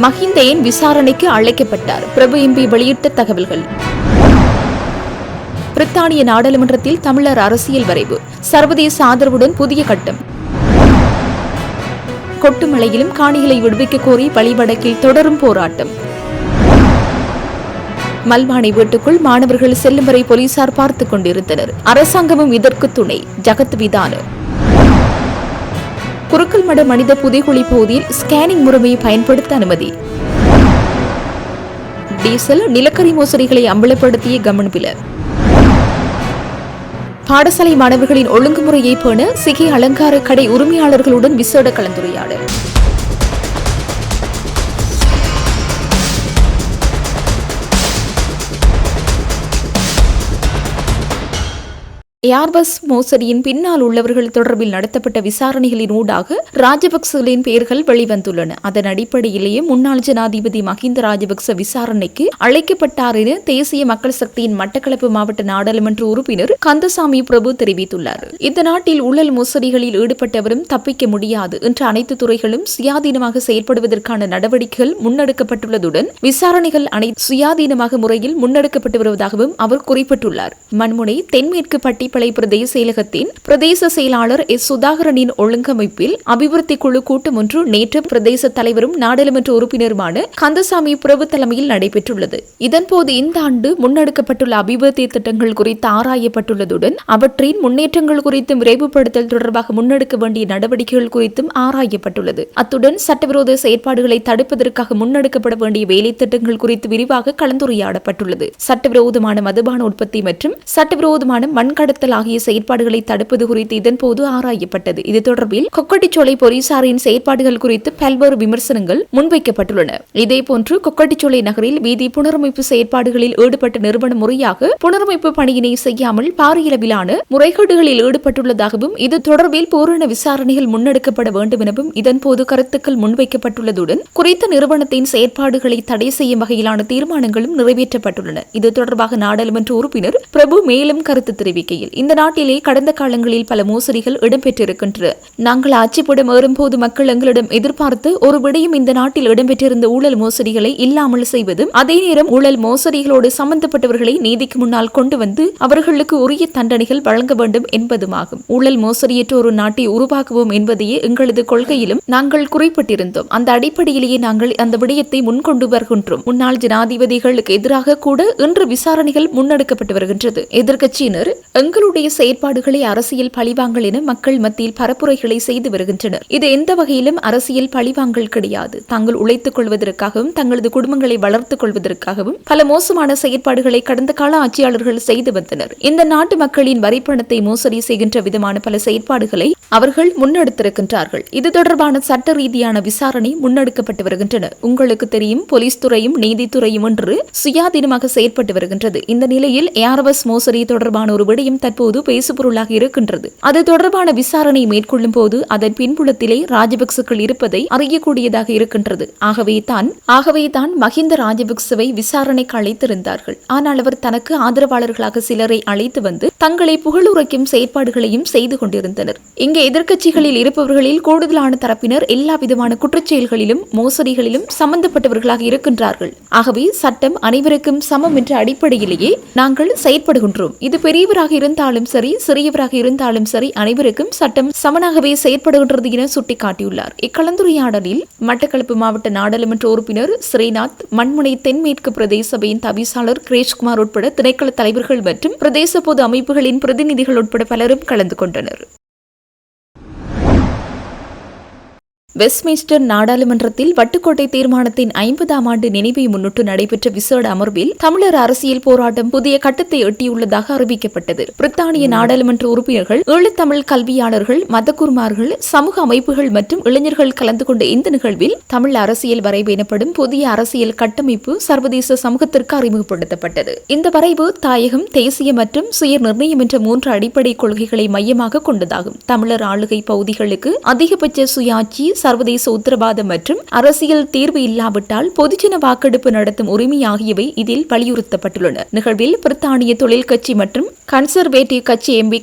மஹிந்த ஏன் விசாரணைக்கு அழைக்கப்பட்டார்? பிரபு எம்பி வெளியிட்ட தகவல்கள். பிரித்தானிய நாடாளுமன்றத்தில் தமிழர் அரசியல் வரைவு, சர்வதேச ஆதரவுடன் புதிய கட்டம். கொட்டுமலையிலும் காணிகளை விடுவிக்க கோரி வழிவடக்கில் தொடரும் போராட்டம். மல்வானை வீட்டுக்குள் மாணவர்கள் செல்லும் வரை போலீசார் பார்த்துக் கொண்டிருந்தனர். அரசாங்கமும் இதற்கு துணை. ஜகத் விதான. குருக்கல்மட மனித புதைகுழி பகுதியில் ஸ்கேனிங் முறையை பயன்படுத்த அனுமதி. டீசல் நிலக்கரி மோசடிகளை அம்பலப்படுத்திய கமன்பில. பாடசாலை மாணவர்களின் ஒழுங்குமுறையை பேண சிகை அலங்கார கடை உரிமையாளர்களுடன் விசேட கலந்துரையாடல். ஏர்பஸ் மோசடியின் பின்னால் உள்ளவர்கள் தொடர்பில் நடத்தப்பட்ட விசாரணைகளின் ஊடாக ராஜபக்சகளின் பெயர்கள் வெளிவந்துள்ளன. அதன் அடிப்படையிலேயே முன்னாள் ஜனாதிபதி மஹிந்த ராஜபக்ச விசாரணைக்கு அழைக்கப்பட்டார் என தேசிய மக்கள் சக்தியின் மட்டக்களப்பு மாவட்ட நாடாளுமன்ற உறுப்பினர் கந்தசாமி பிரபு தெரிவித்துள்ளார். இந்த நாட்டில் ஊழல் மோசடிகளில் ஈடுபட்டவரும் தப்பிக்க முடியாது என்ற அனைத்து துறைகளும் சுயாதீனமாக செயல்படுவதற்கான நடவடிக்கைகள் முன்னெடுக்கப்பட்டுள்ளதுடன் விசாரணைகள் அனைத்து சுயாதீனமாக முறையில் முன்னெடுக்கப்பட்டு வருவதாகவும் அவர் குறிப்பிட்டுள்ளார். மண்முனை தென்மேற்கு பட்டி பிரதேச செயலகத்தின் பிரதேச செயலாளர் எஸ் சுதாகரனின் ஒழுங்கமைப்பில் அபிவிருத்தி குழு கூட்டம் ஒன்று நேற்று பிரதேச தலைவரும் நாடாளுமன்ற உறுப்பினருமான கந்தசாமி பிரபு தலைமையில் நடைபெற்றுள்ளது. இதன்போது இந்த ஆண்டு முன்னெடுக்கப்பட்டுள்ள அபிவிருத்தி திட்டங்கள் குறித்து ஆராயப்பட்டுள்ளதுடன் அவற்றின் முன்னேற்றங்கள் குறித்தும் விரைவுபடுத்தல் தொடர்பாக முன்னெடுக்க வேண்டிய நடவடிக்கைகள் குறித்தும் ஆராயப்பட்டுள்ளது. அத்துடன் சட்டவிரோத செயற்பாடுகளை தடுப்பதற்காக முன்னெடுக்கப்பட வேண்டிய வேலை திட்டங்கள் குறித்து விரிவாக கலந்துரையாடப்பட்டுள்ளது. சட்டவிரோதமான மதுபான உற்பத்தி மற்றும் சட்டவிரோதமான மண்கடத்தல் ஆகிய செயற்பாடுகளை தடுப்பது குறித்து இதன்போது ஆராயப்பட்டது. இது தொடர்பில் கொக்கட்டிச்சோலை போலீசாரின் செயற்பாடுகள் குறித்து பல்வேறு விமர்சனங்கள் முன்வைக்கப்பட்டுள்ளன. இதேபோன்று கொக்கட்டிச்சோலை நகரில் வீதி புனரமைப்பு செயற்பாடுகளில் ஈடுபட்ட நிறுவனம் முறையாக புனரமைப்பு பணியினை செய்யாமல் பாரியளவிலான முறைகேடுகளில் ஈடுபட்டுள்ளதாகவும் இது தொடர்பில் பூரண விசாரணைகள் முன்னெடுக்கப்பட வேண்டும் எனவும் இதன்போது கருத்துக்கள் முன்வைக்கப்பட்டுள்ளதுடன் குறித்த நிறுவனத்தின் செயற்பாடுகளை தடை செய்யும் வகையிலான தீர்மானங்களும் நிறைவேற்றப்பட்டுள்ளன. இது தொடர்பாக நாடாளுமன்ற உறுப்பினர் பிரபு மேலும் கருத்து தெரிவிக்கையில், இந்த நாட்டிலே கடந்த காலங்களில் பல மோசடிகள் இடம்பெற்றிருக்கின்றன. நாங்கள் ஆட்சிப்படம் ஏறும்போது மக்கள் எங்களிடம் எதிர்பார்த்து ஒரு விடயம் இந்த நாட்டில் இடம்பெற்றிருந்த ஊழல் மோசடிகளை இல்லாமல் செய்வதும் அதே நேரம் ஊழல் மோசடிகளோடு சம்பந்தப்பட்டவர்களை நீதிக்கு முன்னால் கொண்டு வந்து அவர்களுக்கு உரிய தண்டனைகள் வழங்க வேண்டும் என்பதுமாகும். ஊழல் மோசடியற்ற ஒரு நாட்டை உருவாக்குவோம் என்பதையே எங்களது கொள்கையிலும் நாங்கள் குறிப்பிட்டிருந்தோம். அந்த அடிப்படையிலேயே நாங்கள் அந்த விடயத்தை முன்கொண்டு வருகின்றோம். முன்னாள் ஜனாதிபதிகளுக்கு எதிராக கூட இன்று விசாரணைகள் முன்னெடுக்கப்பட்டு வருகின்றது. எதிர்க்கட்சியினர் எங்களுடைய செயற்பாடுகளை அரசியல் பழிவாங்கல் என மக்கள் மத்தியில் பரப்புரைகளை செய்து வருகின்றனர். இது எந்த வகையிலும் அரசியல் பழிவாங்கல் கிடையாது. தாங்கள் உழைத்துக் கொள்வதற்காகவும் தங்களது குடும்பங்களை வளர்த்துக் கொள்வதற்காகவும் பல மோசமான செயற்பாடுகளை கடந்த கால ஆட்சியாளர்கள் செய்து வந்தனர். இந்த நாட்டு மக்களின் வரிப்பணத்தை மோசடி செய்கின்ற விதமான பல செயற்பாடுகளை அவர்கள் முன்னெடுத்திருக்கின்றார்கள். இது தொடர்பான சட்ட ரீதியான விசாரணை முன்னெடுக்கப்பட்டு வருகின்றன. உங்களுக்கு தெரியும், போலீஸ் துறையும் நீதித்துறையும் ஒன்று சுயாதீனமாக செயற்பட்டு வருகின்றது. இந்த நிலையில் ஏர்பஸ் மோசடி தொடர்பான ஒரு விடயம் தற்போது பேசுபொருளாக இருக்கின்றது. அது தொடர்பான விசாரணை மேற்கொள்ளும் போது அதன் பின்புலத்திலே ராஜபக்சக்கள் இருப்பதை அறியக்கூடியதாக இருக்கின்றது. ஆகவே தான் மஹிந்த ராஜபக்சவை விசாரணைக்கு அழைத்திருந்தார்கள். ஆனால் அவர் தனக்கு ஆதரவாளர்களாக சிலரை அழைத்து வந்து தங்களை புகழுரைக்கும் செயற்பாடுகளையும் செய்து கொண்டிருந்தனர். இங்கே எதிர்க்கட்சிகளில் இருப்பவர்களில் கூடுதலான தரப்பினர் எல்லா விதமான குற்றச்செயல்களிலும் மோசடிகளிலும் சம்பந்தப்பட்டவர்களாக இருக்கின்றார்கள். ஆகவே சட்டம் அனைவருக்கும் சமம் என்ற அடிப்படையிலேயே நாங்கள் செயற்படுகின்றோம். இது பெரியவராக இருந்தாலும் சரி, சிறியவராக இருந்தாலும் சரி, அனைவருக்கும் சட்டம் சமனாகவே செயற்படுகின்றது என சுட்டிக்காட்டியுள்ளார். இக்கலந்துரையாடலில் மட்டக்களப்பு மாவட்ட நாடாளுமன்ற உறுப்பினர் ஸ்ரீநாத், மண்முனை தென்மேற்கு பிரதேச சபையின் தவிசாளர் கிரேஷ்குமார் உட்பட திணைக்கள தலைவர்கள் மற்றும் பிரதேச பொது அமைப்புகளின் பிரதிநிதிகள் உட்பட பலரும் கலந்து கொண்டனர். வெஸ்ட்மின்ஸ்டர் நாடாளுமன்றத்தில் வட்டுக்கோட்டை தீர்மானத்தின் 50ஆம் ஆண்டு நினைவை முன்னிட்டு நடைபெற்ற விசேட அமர்வில் தமிழர் அரசியல் போராட்டம் புதிய கட்டத்தை எட்டியுள்ளதாக அறிவிக்கப்பட்டது. பிரித்தானிய நாடாளுமன்ற உறுப்பினர்கள், ஈழத்தமிழ் கல்வியாளர்கள், மதகுருமார்கள், சமூக அமைப்புகள் மற்றும் இளைஞர்கள் கலந்து கொண்ட இந்த நிகழ்வில் தமிழ் அரசியல் வரைவு எனப்படும் புதிய அரசியல் கட்டமைப்பு சர்வதேச சமூகத்திற்கு அறிமுகப்படுத்தப்பட்டது. இந்த வரைவு தாயகம், தேசிய மற்றும் சுய நிர்ணயம் என்ற 3 அடிப்படை கொள்கைகளை மையமாக கொண்டதாகும். தமிழர் ஆளுகை பகுதிகளுக்கு அதிகபட்ச சுயாட்சி, சர்வதேச உத்தரவாதம் மற்றும் அரசியல் தீர்வு இல்லாவிட்டால் பொதுஜன வாக்கெடுப்பு நடத்தும் உரிமை ஆகியவை இதில் வலியுறுத்தப்பட்டுள்ளன. நிகழ்வில் பிரித்தானிய தொழில் கட்சி மற்றும் கன்சர்வேட்டிவ் கட்சி எம்பி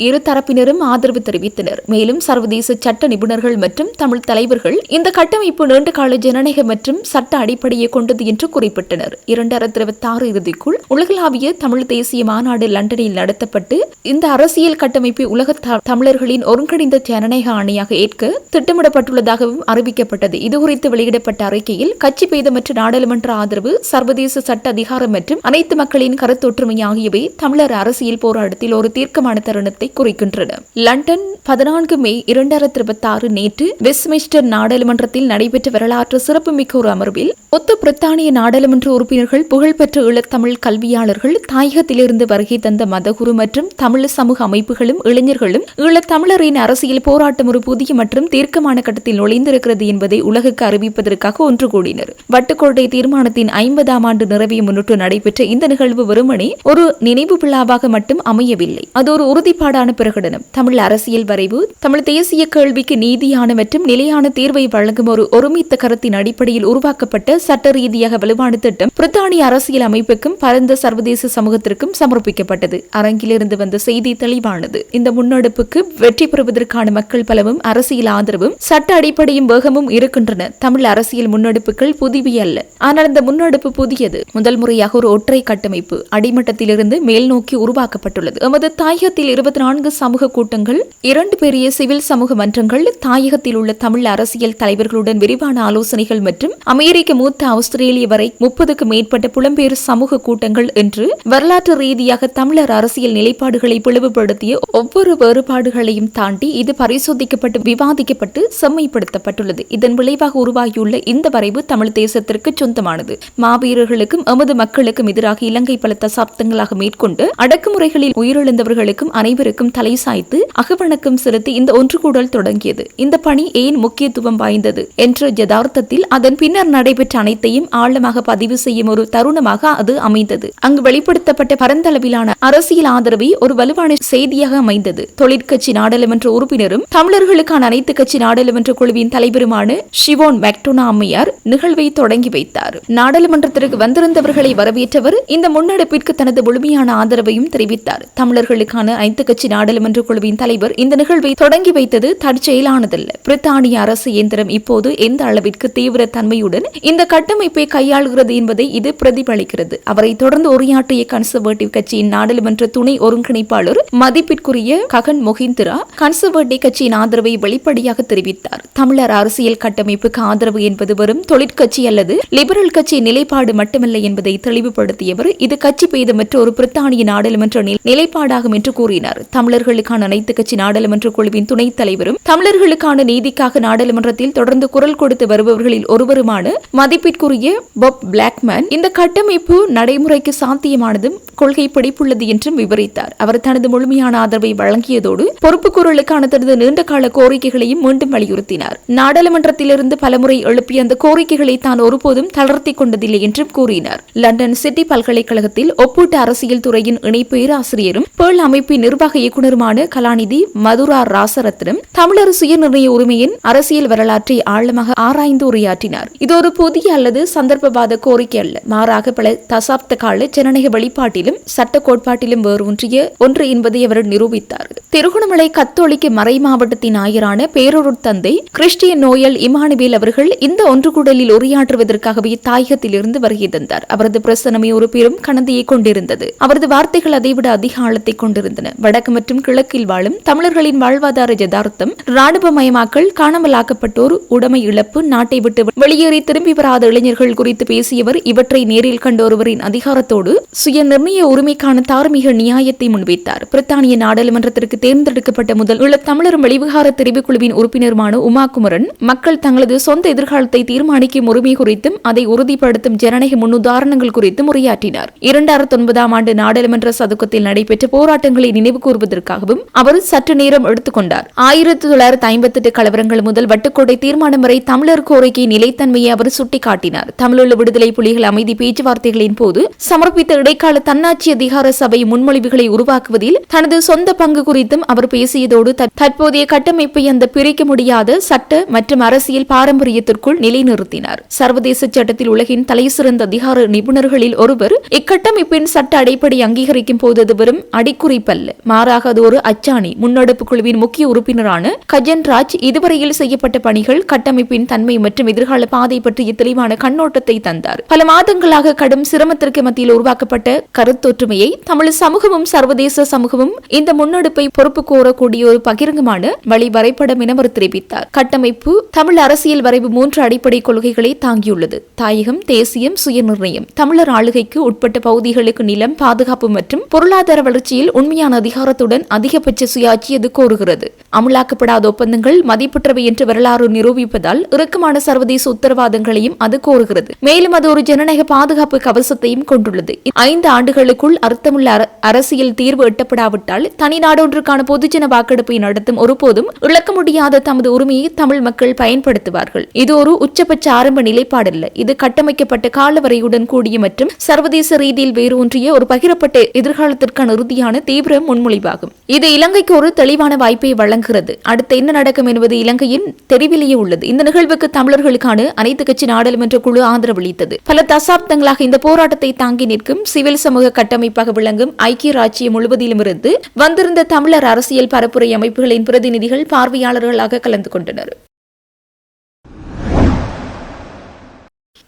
இரு தரப்பினரும் ஆதரவு தெரிவித்தனர். மேலும் சர்வதேச சட்ட நிபுணர்கள் மற்றும் தமிழ் தலைவர்கள் இந்த கட்டமைப்பு நீண்டகால ஜனநாயக மற்றும் சட்ட அடிப்படையை கொண்டது என்று குறிப்பிட்டனர். 2026 இறுதிக்குள் உலகளாவிய தமிழ் தேசிய மாநாடு லண்டனில் நடத்தப்பட்டு இந்த அரசியல் கட்டமைப்பை உலக தமிழர்களின் ஒருங்கிணைந்த ஜனநாயக ஆணையாக ஏற்க திட்டமிடப்பட்டுள்ளதாகவும் அறிவிக்கப்பட்டது. இதுகுறித்து வெளியிடப்பட்ட அறிக்கையில் கட்சி பேதமற்ற நாடாளுமன்ற ஆதரவு, சர்வதேச சட்ட அதிகாரம் மற்றும் அனைத்து மக்களின் கருத்தொற்றுமை ஆகியவை தமிழர் அரசியல் போராட்டத்தில் ஒரு தீர்க்கமான தருணத்தை குறிக்கின்றன. லண்டன் 14 மே 2026 நேற்று வெஸ்ட்மின்ஸ்டர் நாடாளுமன்றத்தில் நடைபெற்ற வரலாற்று சிறப்புமிக்க ஒரு அமர்வில் ஒத்த பிரித்தானிய நாடாளுமன்ற உறுப்பினர்கள், புகழ்பெற்ற ஈழத்தமிழ் கல்வியாளர்கள், தாயகத்திலிருந்து வருகை தந்த மதகுரு மற்றும் தமிழ் சமூக அமைப்புகளும் இளைஞர்களும் ஈழத்தமிழரின் அரசியல் போராட்டம் ஒரு புதிய மற்றும் தீர்க்கமான கட்டத்தில் நுழைந்திருக்கிறது என்பதை உலகுக்கு அறிவிப்பதற்காக ஒன்று கூடினர். வட்டுக்கோட்டை தீர்மானத்தின் 50ஆம் ஆண்டு நிறைவை முன்னிட்டு நடைபெற்ற இந்த நிகழ்வு வெறுமனே ஒரு நினைவு விழாவாக மட்டும் அமையவில்லை. அது ஒரு உறுதிப்பாடான பிரகடனம். தமிழ் அரசியல் வரைவு, தமிழ் தேசிய கேள்விக்கு நீதியான மற்றும் நிலையான தீர்வை வழங்கும் ஒரு ஒருமித்த கருத்தின் அடிப்படையில் உருவாக்கப்பட்ட சட்ட ரீதியாக வலுவான திட்டம் பிரித்தானிய அரசியல் அமைப்புக்கும் பரந்த சர்வதேச சமூகத்திற்கும் சமர்ப்பிக்கப்பட்டது. அரங்கிலிருந்து வந்த செய்தி தெளிவானது. இந்த முன்னெடுப்புக்கு வெற்றி பெறுவதற்கான மக்கள் பலமும் அரசியல் ஆதரவும் சட்ட அடிப்படையும் வேகமும் இருக்கின்றன. தமிழ் அரசியல் முன்னெடுப்புகள் புதிவை அல்ல, ஆனால் இந்த முன்னெடுப்பு புதியது. முதல் முறையாக ஒரு ஒற்றை கட்டமைப்பு அடிமட்டத்திலிருந்து மேல் நோக்கி உருவாக்கப்பட்டுள்ளது. எமது தாயகத்தில் 24 சமூக கூட்டங்கள், 2 பெரிய சிவில் சமூக மன்றங்கள், தாயகத்தில் உள்ள தமிழ் அரசியல் தலைவர்களுடன் விரிவான ஆலோசனைகள் மற்றும் அமெரிக்க, மூத்த ஆஸ்திரேலிய வரை 30க்கு மேற்பட்ட புலம்பெயர் சமூக கூட்டங்கள் என்று வரலாற்று ரீதியாக தமிழர் அரசியல் நிலைப்பாடுகளை பிளவுபடுத்திய ஒவ்வொரு வேறுபாடுகளையும் தாண்டி இது பரிசோதிக்கப்பட்டு விவாதிக்கப்பட்டு செம்மைப்படுத்தப்பட்டுள்ளது. இதன் விளைவாக உருவாகியுள்ள இந்த வரைவு தமிழ் தேசத்திற்கு சொந்தமானது. மாவீரர்களுக்கும் எமது மக்களுக்கும் எதிராக இலங்கை பல தசாப்தங்களாக மேற்கொண்டு அடக்குமுறைகளில் உயிரிழந்தவர்களுக்கும் அனைவருக்கும் தலை சாய்த்து அகவணக்கம் செலுத்தி இந்த ஒன்றுகூடல் தொடங்கியது. இந்த பணி ஏன் முக்கியத்துவம் வாய்ந்தது என்ற யதார்த்தத்தில் அதன் பின்னர் நடைபெற்ற அனைத்தையும் ஆழமாக பதிவு செய்யும் ஒரு தருணமாக அது அமைந்தது. அங்கு வெளிப்படுத்தப்பட்ட பரந்தளவிலான அரசியல் ஆதரவை ஒரு வலுவான செய்தியாக அமைந்தது. தொழிற்கட்சி நாடாளுமன்ற உறுப்பினரும் தமிழர்களுக்கான அனைத்து கட்சி நாடாளுமன்ற குழுவின் தலைவருமான ஷிவோன் மெக்டோனா அம்மையார் நிகழ்வை தொடங்கி வைத்தார். நாடாளுமன்றத்திற்கு வந்திருந்தவர்களை வரவேற்றவர் இந்த முன்னெடுப்பிற்கு தனது முழுமையான ஆதரவையும் தெரிவித்தார். தமிழர்களுக்கான அனைத்து கட்சி நாடாளுமன்ற குழுவின் தலைவர் இந்த நிகழ்வை தொடங்கி வைத்தது தற்செயலானதல்ல. பிரித்தானிய அரசு இயந்திரம் இப்போது எந்த அளவிற்கு தீவிர தன்மையுடன் இந்த கட்டமைப்பை கையாளுகிறது என்பதை இது பிரதிபலிக்கிறது. அவரை தொடர்ந்து உரையாற்றிய கன்சர்வேட்டிவ் கட்சியின் நாடாளுமன்ற துணை ஒருங்கிணைப்பாளர் மதிப்பிற்குரிய ககன் மொஹிந்திரா கன்சர்வேட்டிவ் கட்சியின் ஆதரவை வெளிப்படையாக தெரிவித்தார். தமிழர் அரசியல் கட்டமைப்புக்கு ஆதரவு என்பது வெறும் தொழிற்கட்சி அல்லது லிபரல் கட்சி நிலைப்பாடு மட்டுமல்ல என்பதை தெளிவுபடுத்தியவர் இது கட்சி பேதமற்ற ஒரு பிரித்தானிய நாடாளுமன்ற நிலைப்பாடாகும் என்று கூறினார். தமிழர்களுக்கான அனைத்து கட்சி நாடாளுமன்ற குழுவின் துணைத் தலைவரும் தமிழர்களுக்கான நீதிக்காக நாடாளுமன்றத்தில் தொடர்ந்து குரல் கொடுத்து வருபவர்களில் ஒருவருமான மதிப்பிற்குரிய பாப் பிளாக்மேன் இந்த கட்டமைப்பு நடைமுறைக்கு சாத்தியமானதும் கொள்கை பிடிப்புள்ளது என்றும் விவரித்தார். அவர் தனது முழுமையான ஆதரவை வழங்கியதோடு பொறுப்பு குரலுக்கான தனது நீண்டகால கோரிக்கைகளையும் மீண்டும் வலியுறுத்தினார். நாடாளுமன்றத்திலிருந்து பலமுறை எழுப்பிய அந்த கோரிக்கைகளை தான் ஒருபோதும் தளர்த்தி கொண்டதில்லை என்றும் கூறினார். லண்டன் சிட்டி பல்கலைக்கழகத்தில் ஒப்பீட்டு அரசியல் துறையின் இணை பேராசிரியரும் பேர்ல் அமைப்பின் நிர்வாக இயக்குநருமான கலாநிதி மதுரா ராசரத்னம் தமிழர் சுயநிர்ணய உரிமையின் அரசியல் வரலாற்றை ஆழமாக ஆராய்ந்து உரையாற்றினார். இது ஒரு புதிய அல்லது சந்தர்ப்பவாத கோரிக்கை அல்ல, மாறாக பல தசாப்த கால ஜனநாயக வெளிப்பாட்டிலும் சட்ட கோட்பாட்டிலும் வேரூன்றிய ஒன்று என்பதை அவர் நிரூபித்தார். திருகோணமலை கத்தோலிக்க மறை மாவட்டத்தின் ஆயரான பேரூர் தந்தை கிறிஸ்டியன் நோயல் இமானுவேல் அவர்கள் இந்த ஒன்றுகூடலில் உரையாற்றுவதற்காகவே தாயகத்திலிருந்து வருகை தந்தார். அவரது பிரசனமே ஒரு பெரும் கணதியை கொண்டிருந்தது. அவரது வார்த்தைகள் அதைவிட அதிக ஆழத்தை கொண்டிருந்தன. வடக்கு மற்றும் கிழக்கில் வாழும் தமிழர்களின் வாழ்வாதார யதார்த்தம், ராணுவமயமாக்கல், காணாமலாக்கப்பட்டோர், உடைமை இழப்பு, நாட்டை விட்டு வெளியேறி திரும்பி வராத இளைஞர்கள் குறித்து பேசியவர் இவற்றை நேரில் கண்ட ஒருவரின் அதிகாரத்தோடு சுய நிர்ணய உரிமைக்கான தார்மீக நியாயத்தை முன்வைத்தார். பிரித்தானிய நாடாளுமன்றத்திற்கு தேர்ந்தெடுக்கப்பட்ட முதல் தமிழரும் வெளிவிகார தெரிவுக்குழுவின் உறுப்பினருமான உமாகுமரன் மக்கள் தங்களது சொந்த எதிர்காலத்தை தீர்மானிக்கும் உரிமை குறித்தும் அதை உறுதிப்படுத்தும் ஜனநாயக முன்னுதாரணங்கள் குறித்தும் உரையாற்றினார். 2009ஆம் ஆண்டு நாடாளுமன்ற சதுக்கத்தில் நடைபெற்ற போராட்டங்களை நினைவு கூறுவதற்காகவும் அவர் சற்று நேரம் எடுத்துக்கொண்டார். 1958 கலவரங்கள் முதல் வட்டுக்கோட்டை தீர்மானம் வரை தமிழர் கோரிக்கை நிலைத்தன்மையை அவர் சுட்டிக்காட்டினார். தமிழுள்ள விடுதலை புலிகள் அமைதி பேச்சுவார்த்தைகளின் போது சமர்ப்பித்த இடைக்கால தன்னாட்சி அதிகார சபை முன்மொழிவுகளை உருவாக்குவதில் தனது சொந்த பங்கு குறித்தும் அவர் பேசியதோடு தற்போதைய கட்டமைப்பை அந்த பிரிக்க முடியாத சட்ட மற்றும் அரசியல் பாரம்பரியத்திற்குள் நிலைநிறுத்தினார். சர்வதேச சட்டத்தில் உலகின் தலைசிறந்த அதிகார நிபுணர்களில் ஒருவர் இக்கட்டமைப்பின் சட்ட அடிப்படை அங்கீகரிக்கும் போது அது வெறும் அடிக்குறிப்பல்ல, மாறாக அது ஒரு அச்சாணி. முன்னெடுப்பு குழுவின் முக்கிய உறுப்பினரான கஜன் ராஜ் இதுவரையில் செய்யப்பட்ட பணிகள், கட்டமைப்பின் தன்மை மற்றும் எதிர்கால பாதை பற்றிய தெளிவான கண்ணோட்டத்தை தந்தார். பல மாதங்களாக கடும் சிரமத்திற்கு மத்தியில் உருவாக்கப்பட்ட கருத்தொற்றுமையை தமிழ் சமூகமும் சர்வதேச சமூகமும் இந்த முன்னெடுப்பை பொறுப்பு கோரக்கூடிய ஒரு பகிரங்கமான வழி வரைபடம் என அவர் தெரிவித்தார். கட்டமைப்பு தமிழ் அரசியல் வரைவு 3 அடிப்படை கொள்கைகளை தாங்கியுள்ளது. தாயகம், தேசியம், சுயநிர்ணயம். தமிழர் ஆளுகைக்கு உட்பட்ட பகுதிகளுக்கு நிலம், பாதுகாப்பு மற்றும் பொருளாதார வளர்ச்சியில் உண்மையான அதிகாரத்துடன் அதிகபட்ச சுயாட்சி அது கோருகிறது. அமலாக்கப்படாத ஒப்பந்தங்கள் மதிப்பற்றவை என்று வரலாறு நிரூபிப்பதால் இறுக்கமான சர்வதேச உத்தரவாதங்களையும் அது கோருகிறது. மேலும் அது ஒரு ஜனநாயக பாதுகாப்பு கவசத்தையும் கொண்டுள்ளது. 5 ஆண்டுகளுக்குள் அர்த்தமுள்ள அரசியல் தீர்வு எட்டப்படாவிட்டால் தனி நாடொன்றுக்கான பொதுஜன வாக்கெடுப்பை நடத்தும் ஒருபோதும் இழக்க முடியாத தமது உரிமையை தமிழ் மக்கள் பயன்படுத்துவார்கள். இது ஒரு உச்சபட்ச ஆரம்ப நிலைப்பாடல்ல. இது கட்டமைக்கப்பட்ட காலவரையுடன் கூடிய மற்றும் சர்வதேச ரீதியில் வேரூன்றிய ஒரு பகிரப்பட்ட எதிர்காலத்திற்கான இறுதியான தீவிர முன்மொழிவாகும். இது இலங்கைக்கு ஒரு தெளிவான வாய்ப்பை வழங்குகிறது. அடுத்து என்ன நடக்கும் என்பது இலங்கையின் தெரிவிலேயே உள்ளது. இந்த நிகழ்வுக்கு தமிழர்களுக்கான அனைத்து கட்சி நாடாளுமன்ற குழு ஆதரவளித்தது. பல தசாப்தங்களாக இந்த போராட்டத்தை தாங்கி நிற்கும் சிவில் சமூக கட்டமைப்பாக விளங்கும் ஐக்கிய ராச்சியம் முழுவதிலுமிருந்து வந்திருந்த தமிழர் அரசியல் பரப்புரை அமைப்புகளின் பிரதிநிதிகள் பார்வையாளர்களாக கலந்து கொண்டனர்.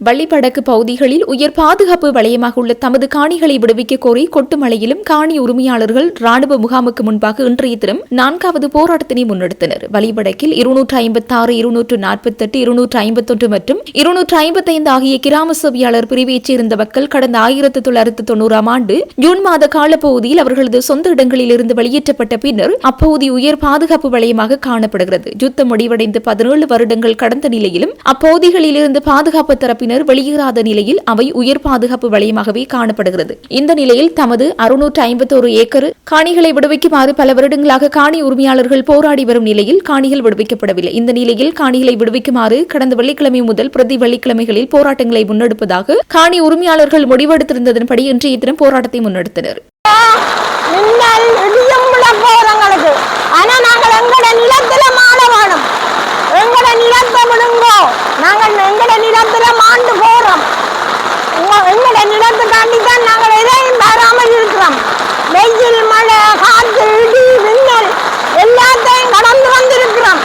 வள்ளிப்படக்கு பகுதிகளில் உயர் பாதுகாப்பு வலயமாக உள்ள தமது காணிகளை விடுவிக்க கோரி கொட்டுமலையிலும் காணி உரிமையாளர்கள் ராணுவ முகாமுக்கு முன்பாக இன்றைய தினம் 4வது போராட்டத்தினை முன்னெடுத்தனர். வள்ளிப்படக்கில் 256, 248, 251 மற்றும் 255 ஆகிய கிராம சேவையாளர் பிரிவைச் சேர்ந்த மக்கள் கடந்த 1990ஆம் ஆண்டு ஜூன் மாத காலப்பகுதியில் அவர்களது சொந்த இடங்களில் இருந்து வெளியேற்றப்பட்ட பின்னர் அப்பகுதி உயர் பாதுகாப்பு வலயமாக காணப்படுகிறது. யுத்தம் முடிவடைந்து 17 வருடங்கள் கடந்த நிலையிலும் அப்பகுதிகளில் இருந்து பாதுகாப்பு தரப்பினர் வெளியேறாத நிலையில் அவை உயர் பாதுகாப்பு வலயமாகவே காணப்படுகிறது. இந்த நிலையில் தமது 651 ஏக்கர் காணிகளை விடுவிக்குமாறு பல வருடங்களாக காணி உரிமையாளர்கள் போராடி வரும் நிலையில் காணிகள் விடுவிக்கப்படவில்லை. இந்த நிலையில் காணிகளை விடுவிக்குமாறு கடந்த வெள்ளிக்கிழமை முதல் பிரதி வெள்ளிக்கிழமைகளில் போராட்டங்களை முன்னெடுப்பதாக காணி உரிமையாளர்கள் முடிவெடுத்திருந்ததன்படி இன்றைய தினம் போராட்டத்தை முன்னெடுத்தனர். நாங்கள் எங்கட நிலத்துல மாண்டு போறோம். எங்கட நிலத்துக்காண்டித்தான் நாங்கள் எதையும் வராமல் இருக்கிறோம். வெயில், மழை, காற்று, இடி, மின்னல் எல்லாத்தையும் கடந்து வந்திருக்கிறோம்.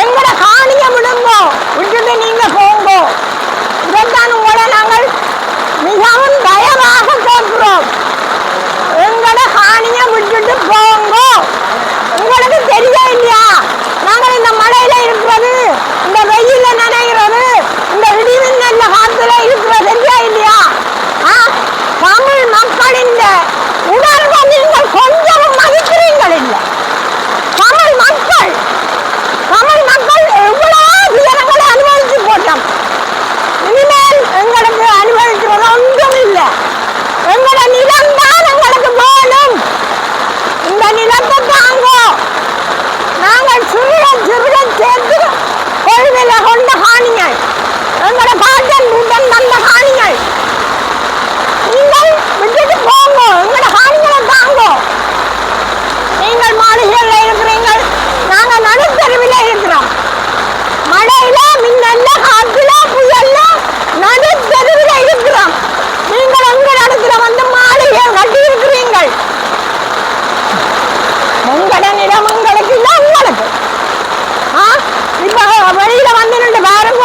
எங்கட காணிய விடுங்கோ, விட்டுட்டு நீங்க போங்கோ. இதைத்தான் உங்களை நாங்கள் மிகவும் தயவாக கேட்கிறோம். எங்கட காணிய விட்டுட்டு போங்கோ. உங்களுக்கு தெரிய இல்லையா நாங்கள் இந்த மழையில இருக்கிறது, இந்த வெயில நனைகிறது, இந்த இடிமின்னல்ல காத்துல இருக்கிறது தெரியா இல்லையா? தமிழ் மக்களின் உணர்வை நீங்கள் கொஞ்சம் மதிக்கிறீங்கள் இல்லை. தமிழ் மக்கள் எவ்வளவு துயரங்களை அனுபவிச்சு போட்டோம். இனிமேல் எங்களுக்கு அனுபவிக்கிறது ஒன்றும் இல்லை. எங்களோட நிலம் தான் எங்களுக்கு வேணும். இந்த நிலத்தை தாங்கோ. நாங்கள் சிறுக சேர்த்து கொள்வில கொண்ட காணிகள், எங்களோட பாட்டன் கூட்டம் தந்த காணிகள், நீங்கள் விட்டுட்டு போங்க. எங்களோட காணிகளை தாங்கோ. நீங்கள் மாளிகையில் இருக்கிறீங்கள், நாங்கள் நடுத்தருவில் இருக்கிறோம். மழையில, மின்னல்ல, காற்றுல, புயல்ல நடுத்தருவில் இருக்கிறோம். நீங்கள் எங்கள் இடத்துல வந்து மாளிகை கட்டி இருக்கிறீங்கள். உங்களோட நிலம் உங்களுக்கு இல்லை, உங்களுக்கு இப்ப வெளியில வந்து பாருங்க.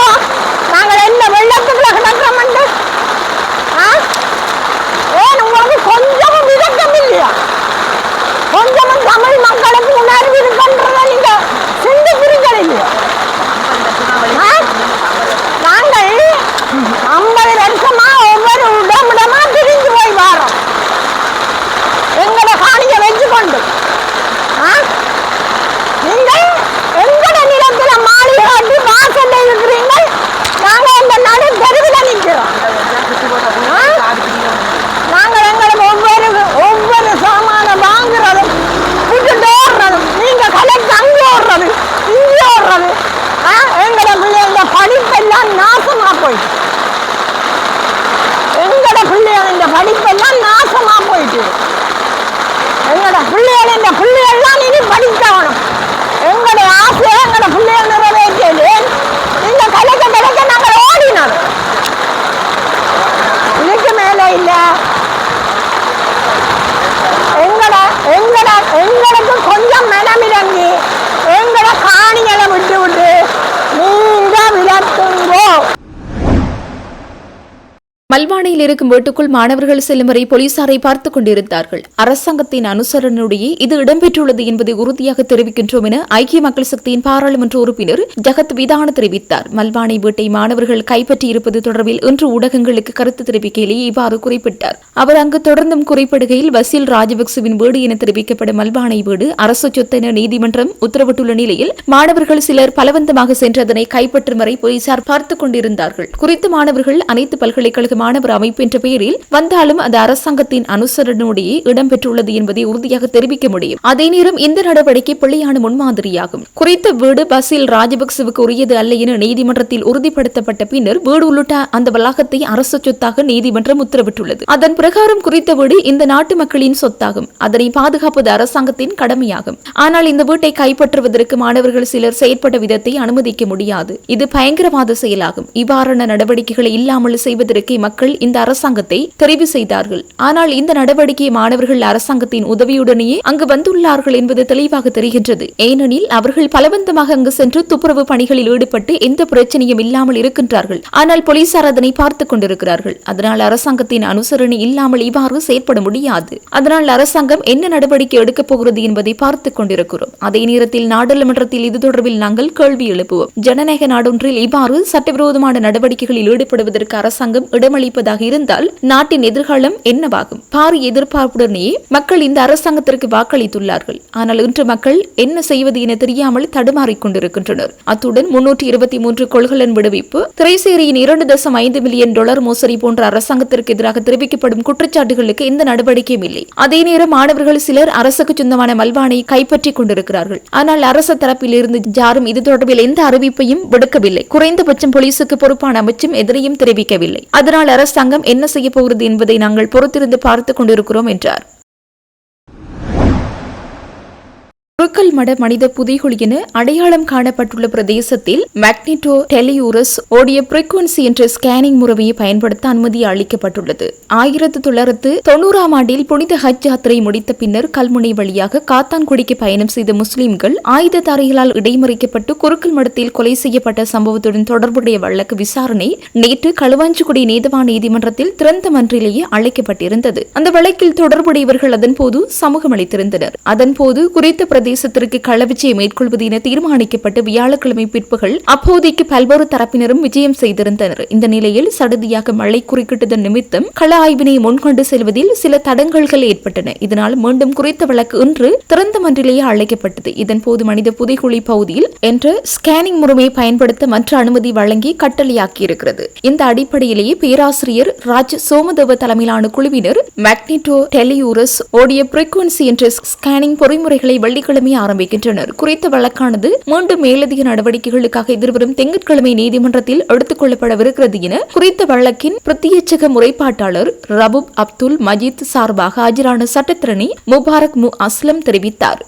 மல்வானையில் இருக்கும் வீட்டுக்குள் மாணவர்கள் செல்லும் வரை போலீசாரை பார்த்துக் கொண்டிருந்தார்கள். அரசாங்கத்தின் அனுசரணையுடைய இது இடம்பெற்றுள்ளது என்பதை உறுதியாக தெரிவிக்கின்றோம் என ஐக்கிய மக்கள் சக்தியின் பாராளுமன்ற உறுப்பினர் ஜகத் விதான தெரிவித்தார். மல்வானை வீட்டை மாணவர்கள் கைப்பற்றியிருப்பது தொடர்பில் இன்று ஊடகங்களுக்கு கருத்து தெரிவிக்கையிலேயே இவ்வாறு குறிப்பிட்டார். அவர் அங்கு தொடர்ந்தும் குறிப்பிடுகையில் வசீல் ராஜபக்சவின் வீடு என தெரிவிக்கப்படும் மல்வானை வீடு அரசு சொத்து என நீதிமன்றம் உத்தரவிட்டுள்ள நிலையில் மாணவர்கள் சிலர் பலவந்தமாக சென்று அதனை கைப்பற்றும் வரை போலீசார் பார்த்துக் கொண்டிருந்தார்கள். குறித்த மாணவர்கள் அனைத்து பல்கலைக்கழக மாணவர் அமைப்பு என்ற பெயரில் வந்தாலும் அது அரசாங்கத்தின் அனுசரணையுடைய இடம்பெற்றுள்ளது என்பதை உறுதியாக தெரிவிக்க முடியும். அதே நேரம் இந்த நடவடிக்கை பிள்ளையான முன்மாதிரியாகும். குறித்த வீடு பசில் ராஜபக்சவுக்கு உரியது அல்ல என நீதிமன்றத்தில் உறுதிப்படுத்தப்பட்ட பின்னர் வீடு உள்ளிட்ட அந்த வளாகத்தை அரசு சொத்தாக நீதிமன்றம் உத்தரவிட்டுள்ளது. அதன் பிரகாரம் குறித்த வீடு இந்த நாட்டு மக்களின் சொத்தாகும். அதனை பாதுகாப்பது அரசாங்கத்தின் கடமையாகும். ஆனால் இந்த வீட்டை கைப்பற்றுவதற்கு மாணவர்கள் சிலர் செயற்பட்ட விதத்தை அனுமதிக்க முடியாது. இது பயங்கரவாத செயலாகும். இவ்வாறான நடவடிக்கைகளை இல்லாமல் செய்வதற்கு மக்கள் இந்த அரசாங்கத்தை தெரிவு செய்தார்கள். ஆனால் இந்த நடவடிக்கையை மாணவர்கள் அரசாங்கத்தின் உதவியுடனேயே அங்கு வந்துள்ளார்கள் என்பது தெளிவாக தெரிகின்றது. ஏனெனில் அவர்கள் பலவந்தமாக அங்கு சென்று துப்புரவு பணிகளில் ஈடுபட்டு எந்த பிரச்சனையும் இல்லாமல் இருக்கின்றார்கள். ஆனால் போலீசார் அதனை பார்த்துக் கொண்டிருக்கிறார்கள். அதனால் அரசாங்கத்தின் அனுசரணை இல்லாமல் இவ்வாறு செயற்பட முடியாது. அதனால் அரசாங்கம் என்ன நடவடிக்கை எடுக்கப் போகிறது என்பதை பார்த்துக் கொண்டிருக்கிறோம். அதே நேரத்தில் நாடாளுமன்றத்தில் இது தொடர்பில் நாங்கள் கேள்வி எழுப்புவோம். ஜனநாயக நாடொன்றில் இவ்வாறு சட்டவிரோதமான நடவடிக்கைகளில் ஈடுபடுவதற்கு அரசாங்கம் இடமளிப்பதாக இருந்தால் நாட்டின் எதிர்காலம் என்னவாகும்? பாரிய எதிர்பார்ப்புடனேயே மக்கள் இந்த அரசாங்கத்திற்கு வாக்களித்துள்ளார்கள். ஆனால் இன்று மக்கள் என்ன செய்வது என தெரியாமல் தடுமாறிக் கொண்டிருக்கின்றனர். அத்துடன் 323 கொள்கலன் விடுவிப்பு, திரைசேரியின் 2.5 மில்லியன் டாலர் மோசடி போன்ற அரசாங்கத்திற்கு எதிராக தெரிவிக்கப்படும் குற்றச்சாட்டுகளுக்கு எந்த நடவடிக்கையும் இல்லை. அதே நேரம் மாணவர்கள் சிலர் அரசுக்கு சொந்தமான மல்வானை கைப்பற்றிக் கொண்டிருக்கிறார்கள். ஆனால் அரசு தரப்பில் இருந்து யாரும் இது தொடர்பில் எந்த அறிவிப்பையும் விடுக்கவில்லை. குறைந்தபட்சம் போலீசுக்கு பொறுப்பான அமைச்சும் எதிரையும் தெரிவிக்கவில்லை. அதனால் அரசாங்கம் என்ன செய்ய போகிறது என்பதை நாங்கள் பொறுத்திருந்து பார்த்துக் கொண்டிருக்கிறோம் என்றார். குருக்கல் மட மனித புதைகுழி என அடையாளம் காணப்பட்டுள்ள பிரதேசத்தில் மேக்னெட்டோ டெலியூரஸ் ஆடியோ பிரீக்வன்சி என்ற ஸ்கேனிங் முறையை பயன்படுத்த அனுமதி அளிக்கப்பட்டுள்ளது. 1990ஆம் ஆண்டில் புனித ஹஜ் யாத்திரை முடித்த பின்னர் கல்முனை வழியாக காத்தான்குடிக்கு பயணம் செய்த முஸ்லிம்கள் ஆயுததாரிகளால் இடைமறிக்கப்பட்டு குருக்கல் மடத்தில் கொலை செய்யப்பட்ட சம்பவத்துடன் தொடர்புடைய வழக்கு விசாரணை நேற்று களுவாஞ்சிக்குடி நீதவான் நீதிமன்றத்தில் திறந்த மன்றிலேயே அழைக்கப்பட்டிருந்தது. அந்த வழக்கில் தொடர்புடையவர்கள் அதன்போது சமூகம் அளித்திருந்தனர். அதன்போது குறித்த பிரதேசத்திற்கு களவிச்சையை மேற்கொள்வது என தீர்மானிக்கப்பட்டு வியாழக்கிழமை பிற்பகல் அப்போதைக்கு பல்வேறு தரப்பினரும் விஜயம் செய்திருந்தனர். இந்த நிலையில் சடுதியாக மழை குறுக்கிட்டதன் நிமித்தம் கள ஆய்வினை முன்கொண்டு செல்வதில் சில தடங்கல்கள் ஏற்பட்டன. இதனால் மீண்டும் குறித்த வழக்கு இன்று திறந்த மன்றிலேயே அழைக்கப்பட்டது. இதன்போது மனித புதைகுழி பகுதியில் என்ற ஸ்கேனிங் முறையை பயன்படுத்த மற்ற அனுமதி வழங்கி கட்டளையாக்கியிருக்கிறது. இந்த அடிப்படையிலேயே பேராசிரியர் ராஜ் சோமதேவ தலைமையிலான குழுவினர் மேக்னெட்டோ டெலியூரஸ் ஆடியோ பிரீக்வன்சி என்ற ஸ்கேனிங் பொறிமுறைகளை வெள்ளிக்கிழமை ஆரம்பிக்கின்றனர். குறித்த வழக்கானது மீண்டும் மேலதிக நடவடிக்கைகளுக்காக எதிர்வரும் திங்கட்கிழமை நீதிமன்றத்தில் எடுத்துக் கொள்ளப்படவிருக்கிறது என குறித்த வழக்கின் பிரத்யேட்சக முறைப்பாட்டாளர் ரபூப் அப்துல் மஜீத் சார்பாக ஆஜரான சட்டத்திரணி முபாரக் மு அஸ்லம் தெரிவித்தார்.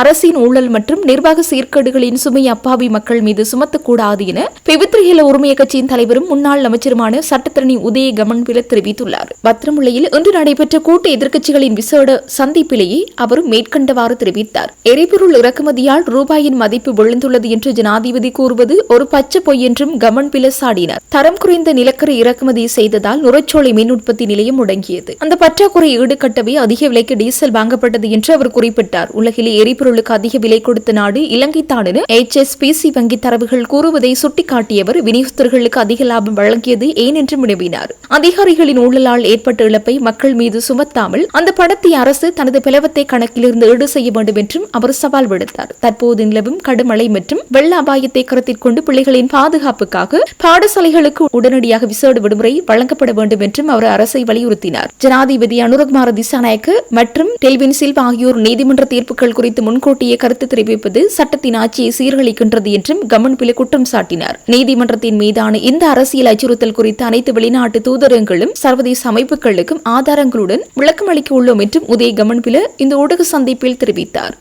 அரசின் ஊழல் மற்றும் நிர்வாக சீர்கேடுகளின் சுமை அப்பாவி மக்கள் மீது சுமத்தக்கூடாது என பிவித்ரிஹல உரிமைய கட்சியின் தலைவரும் முன்னாள் அமைச்சருமான சட்டத்தரணி உதய கமன்பில தெரிவித்துள்ளார். பத்திரமுல்லையில் இன்று நடைபெற்ற கூட்டு எதிர்க்கட்சிகளின் விசேட சந்திப்பிலேயே அவர் மேற்கண்டவாறு தெரிவித்தார். எரிபொருள் இறக்குமதியால் ரூபாயின் மதிப்பு விழுந்துள்ளது என்று ஜனாதிபதி கூறுவது ஒரு பச்சை பொய் என்றும் கமன்பில சாடினார். தரம் குறைந்த நிலக்கரி இறக்குமதி செய்ததால் நுரைச்சோலை மின் உற்பத்தி நிலையம் முடங்கியது. அந்த பற்றாக்குறை ஈடுகட்டவே அதிக விலைக்கு டீசல் வாங்கப்பட்டது என்று அவர் குறிப்பிட்டார். உலகிலே எரிபொருளுக்கு அதிக விலை கொடுத்த நாடு இலங்கைதான் என HSBC வங்கி தரவுகள் கூறுவதை சுட்டிக்காட்டியவர் விநியோகஸ்தர்களுக்கு அதிக லாபம் வழங்கியது ஏன் என்று வினவினார். அதிகாரிகளின் ஊழலால் ஏற்பட்ட இழப்பை மக்கள் மீது சுமத்தாமல் அந்த பணத்தை அரசு தனது பிளவத்தை கணக்கிலிருந்து ஈடு செய்ய வேண்டும் என்றும் அவர் சவால் விடுத்தார். தற்போது நிலவும் கடுமழை மற்றும் வெள்ள அபாயத்தை கருத்தில் கொண்டு பிள்ளைகளின் பாதுகாப்புக்காக பாடசாலைகளுக்கு உடனடியாக விசேட விடுமுறை வழங்கப்பட வேண்டும் என்றும் அவர் அரசை வலியுறுத்தினார். ஜனாதிபதி அனுரகுமார திசாநாயக்க மற்றும் டெல்வின் சில்வா ஆகியோர் நீதிமன்ற தீர்ப்புகள் குறித்து முன்கூட்டியே கருத்து தெரிவிப்பது சட்டத்தின் ஆட்சியை சீர்குலைக்கின்றது என்றும் கமன்பில குற்றம் சாட்டினார். நீதிமன்றத்தின் மீதான இந்த அரசியல் அச்சுறுத்தல் குறித்து அனைத்து வெளிநாட்டு தூதரகங்களும் சர்வதேச அமைப்புகளுக்கும் ஆதாரங்களுடன் விளக்கம் அளிக்க உள்ளோம் என்றும் உதய கமன்பில இந்த ஊடக சந்திப்பில் தெரிவித்தார்.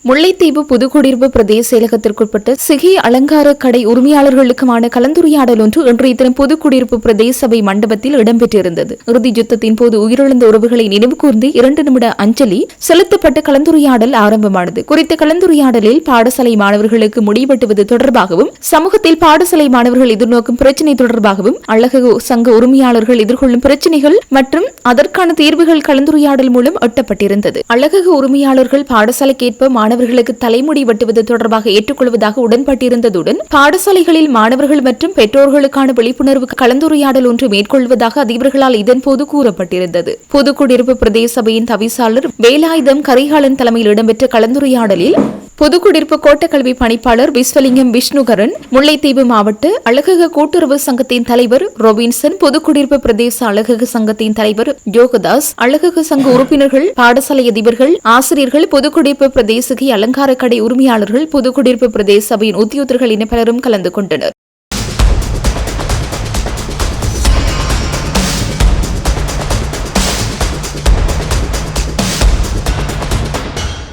முல்லைத்தீவு புதுக்குடியிருப்பு பிரதேச செயலகத்திற்குட்பட்ட சிகை அலங்கார கடை உரிமையாளர்களுக்குமான கலந்துரையாடல் ஒன்று இன்றைய தினம் புதுக்குடியிருப்பு பிரதேச சபை மண்டபத்தில் இடம்பெற்றிருந்தது. இறுதி யுத்தத்தின் போது உயிரிழந்த உறவுகளை நினைவுகூர்ந்து 2 நிமிட அஞ்சலி செலுத்தப்பட்ட கலந்துரையாடல் ஆரம்பமானது. குறித்த கலந்துரையாடலில் பாடசாலை மாணவர்களுக்கு முடிவெட்டுவது தொடர்பாகவும் சமூகத்தில் பாடசாலை மாணவர்கள் எதிர்நோக்கும் பிரச்சினை தொடர்பாகவும் அழகு சங்க உரிமையாளர்கள் எதிர்கொள்ளும் பிரச்சினைகள் மற்றும் அதற்கான தீர்வுகள் கலந்துரையாடல் மூலம் எட்டப்பட்டிருந்தது. அழகு உரிமையாளர்கள் பாடசாலைக்கேற்ப மாணவர்களுக்கு தலைமுடி வெட்டுவது தொடர்பாக ஏற்றுக்கொள்வதாக உடன்பட்டிருந்ததுடன் பாடசாலைகளில் மாணவர்கள் மற்றும் பெற்றோர்களுக்கான விழிப்புணர்வு கலந்துரையாடல் ஒன்று மேற்கொள்வதாக அதிபர்களால் இதன்போது கூறப்பட்டிருந்தது. புதுக்குடியிருப்பு பிரதேச சபையின் தவிசாளர் வேலாயுதம் கரிகாலன் தலைமையில் இடம்பெற்ற கலந்துரையாடலில் புதுக்குடியிருப்பு கோட்டக்கல்வி பணிப்பாளர் விஸ்வலிங்கம் விஷ்ணுகரன், முல்லைத்தீவு மாவட்ட அழகக கூட்டுறவு சங்கத்தின் தலைவர் ரொபின்சன், புதுக்குடியிருப்பு பிரதேச அழகக சங்கத்தின் தலைவர் யோகதாஸ், அழகக சங்க உறுப்பினர்கள், பாடசாலை அதிபர்கள், ஆசிரியர்கள், புதுக்குடியிருப்பு பிரதேச அலங்கார கடை உரிமையாளர்கள், புதுக்குடியிருப்பு பிரதேச சபையின் உத்தியோகர்கள் என பலரும் கலந்து கொண்டனர்.